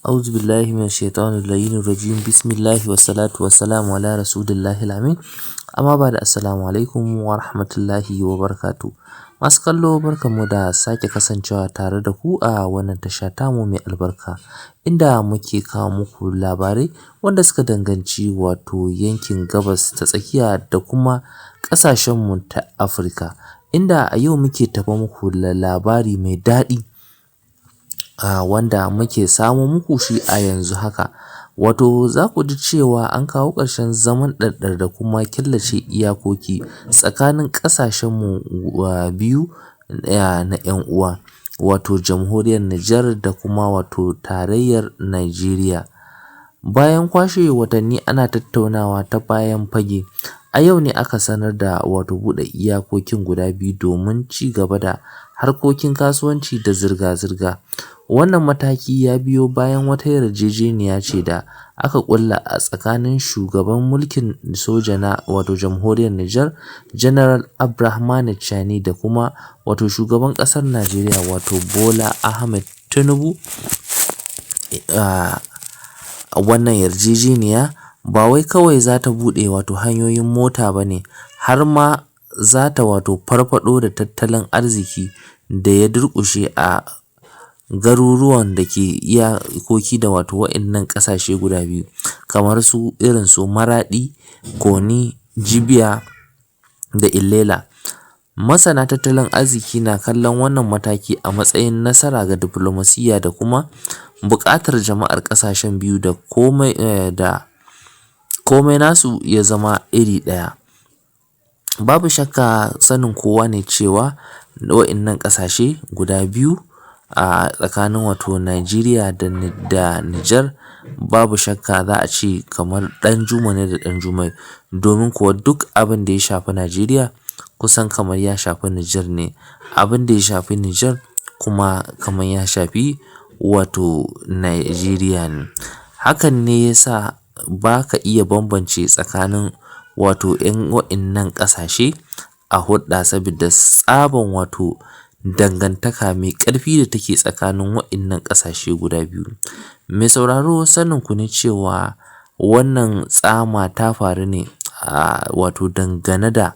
أعوذ بالله من الشيطان اللعين الرجيم بسم الله والصلاة والسلام على رسول الله الأمين amma ba da assalamu alaikum wa rahmatullahi wa barakatuh. Masu kallo barkanmu da sake kasancewa tare da ku a wannan tasha tamu mai albarka inda muke kawo muku labarai wanda suka danganci wato yankin gabas ta tsakiya da kuma ƙasashenmu ta Afirka, inda a yau muke tafa muku da labari mai daɗi wanda muke samo muku shi a yanzu haka. Wato za ku ji cewa an kawo ƙarshen zaman ɗarɗar da kuma killace iyakoki tsakanin ƙasashenmu biyu na 'yan uwa, wato jamhuriyar Nijar da kuma wato tarayyar Najeriya. Bayan kwashe watanni ana tattaunawa ta bayan fage, a yau ne aka sanar da wato buɗe iyakokin guda biyu domin ci gaba da harkokin kasuwanci da zirga-zirga. Wannan mataki ya biyo bayan wata yarjejeniya ce da aka ƙulla a tsakanin shugaban mulkin soja na wato jamhuriyar Nijar General Abdurrahmane Chani da kuma wato shugaban ƙasar Najeriya wato Bola Ahmed Tinubu. Wannan yarjejeniya ba wai kawai za ta buɗe wato hanyoyin mota ba ne, har ma za ta wato farfaɗo da tattalin arziki da ya durƙushe a garuruwan da ke iyakoki da wato waɗannan ƙasashe guda biyu kamar su irin su Maraɗi, Koni, Jibiya da Ilela. Masana tattalin arziki na kallon wannan mataki a matsayin nasara ga diflomasiyya da kuma buƙatar jama'ar ƙasashen biyu da komai nasu ya zama iri ɗaya. Babu shakka sanin kowa ne cewa waɗannan ƙasashe guda biyu a tsakanin wato Najeriya da Nijar babu shakka za a ce kamar ɗan juma ne da ɗan jummai, domin kuwa duk abin da ya shafi Najeriya kusan kamar ya shafi Nijar ne, abin da ya shafi Nijar kuma kamar ya shafi wato Najeriya ne. Hakan ne ya sa ba ka iya bambance tsakanin wato 'yan waɗannan ƙasashe a hulɗa saboda tsaban wato dangantaka mai ƙarfi da take tsakanin waɗannan ƙasashe guda biyu. Mai sauraro sanin ku ne cewa wannan tsama ta faru ne wato dangane da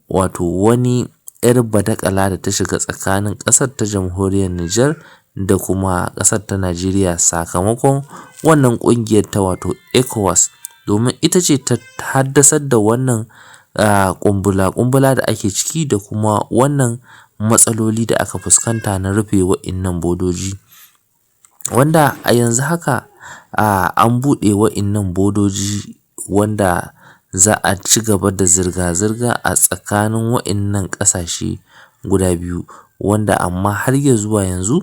wato wani 'yar badakala da ta shiga tsakanin ƙasar ta jamhuriyar Nijar da kuma ƙasar ta Najeriya sakamakon wannan ƙungiyar ta wato ECOWAS, domin ita ce ta haddasar da wannan ƙumbula-ƙumbula da ake ciki da kuma wannan matsaloli da aka fuskanta na rufe waɗannan bodoji, wanda a yanzu haka an buɗe waɗannan bodoji wanda za a ci gaba da zirga-zirga a tsakanin waɗannan ƙasashe guda biyu, wanda amma har ya zuwa yanzu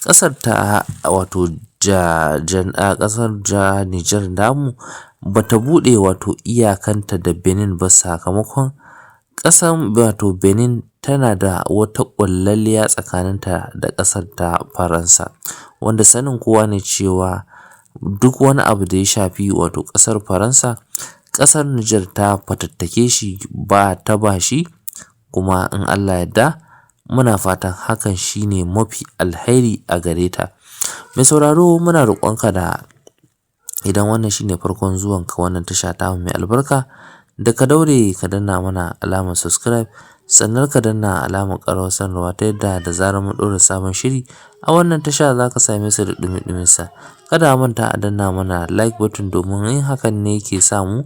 ƙasar ta wato ƙasar Nijar namu ba ta buɗe wato iyakanta da Benin ba sakamakon ƙasar wato Benin tana da wata ƙullalliya tsakaninta da ƙasar ta Faransa, wanda sanin kowa ne cewa duk wani abu da ya shafi wato ƙasar Faransa, ƙasar Nijar ta fatattake shi ba ta ba shi, kuma in Allah yarda muna fatan hakan shi ne mafi alheri a gare ta. Mai sauraro muna roƙonka da idan wannan shi ne farkon zuwanka wannan tasha tamu mai albarka da ka daure ka danna mana alamar subscribe, sannan ka danna alamar ƙararrawar sanarwa ta yadda da zarar mun ɗora sabon shiri a wannan tasha za ka same su da ɗumi-ɗuminsa. Kada a manta a danna mana like button domin yin hakan ne yake sa mu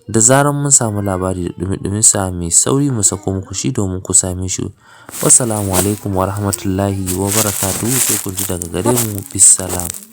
da zarar mun samu labari da ɗumi-ɗuminsa mai sauri mu sako muku shi domin ku same shi. Wassalamu alaikum wa rahmatullahi wa barakatuhu, sai ku ji daga gare mu. Bissalam.